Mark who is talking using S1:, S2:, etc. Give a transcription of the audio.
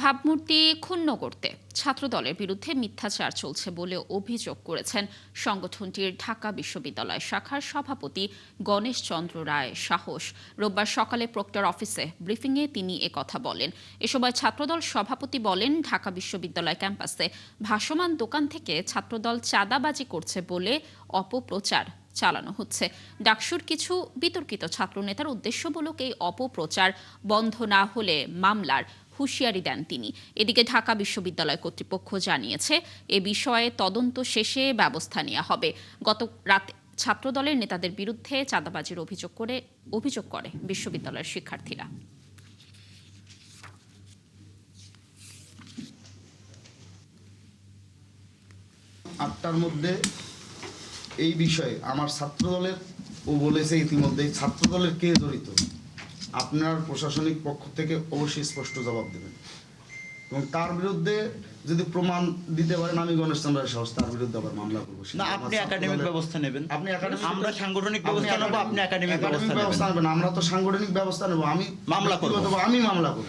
S1: ভাবমূর্তি ক্ষুণ্ণ করতে ছাত্রদলের বিরুদ্ধে মিথ্যাচার চলছে বলে অভিযোগ করেছেন সংগঠনটির ঢাকা বিশ্ববিদ্যালয় শাখার সভাপতি গণেশ চন্দ্র রায় সাহস। রোববার সকালে প্রক্টর অফিসে ব্রিফিংয়ে তিনি একথা বলেন। এ সময় ছাত্রদল সভাপতি বলেন, ঢাকা বিশ্ববিদ্যালয় ক্যাম্পাসে ভাসমান দোকান থেকে ছাত্রদল চাঁদাবাজি করছে বলে অপপ্রচার চালানো হচ্ছে। ডাকসুর কিছু বিতর্কিত ছাত্রনেতার উদ্দেশ্যমূলক এই অপপ্রচার বন্ধ না হলে মামলার হুঁশিয়ারি দেন তিনি। এদিকে ঢাকা বিশ্ববিদ্যালয় কর্তৃপক্ষ জানিয়েছে, এ বিষয়ে তদন্ত শেষে ব্যবস্থা নেওয়া হবে। গত রাতে ছাত্রদলের নেতাদের বিরুদ্ধে চাঁদাবাজির অভিযোগ করে বিশ্ববিদ্যালয়ের শিক্ষার্থীরা।
S2: 8টার মধ্যে এই বিষয়ে আমার ছাত্রদলের ও বলেছে ইতিমধ্যেই ছাত্রদলের কে জড়িত আপনার প্রশাসনিক পক্ষ থেকে অবশ্যই স্পষ্ট জবাব দেবেন এবং তার বিরুদ্ধে যদি প্রমাণ দিতে পারেন আমি গণেশ চন্দ্র রায় সাহস তার বিরুদ্ধে আবার মামলা করব।
S3: না, আপনি একাডেমিক ব্যবস্থা নেবেন,
S2: আপনি একাডেমিক,
S3: আমরা সাংগঠনিক ব্যবস্থা নেব, আপনি একাডেমিক ব্যবস্থা নেবেন।
S2: আমরা তো সাংগঠনিক ব্যবস্থা নেব, আমি
S3: মামলা করব,
S2: আমি মামলা করব।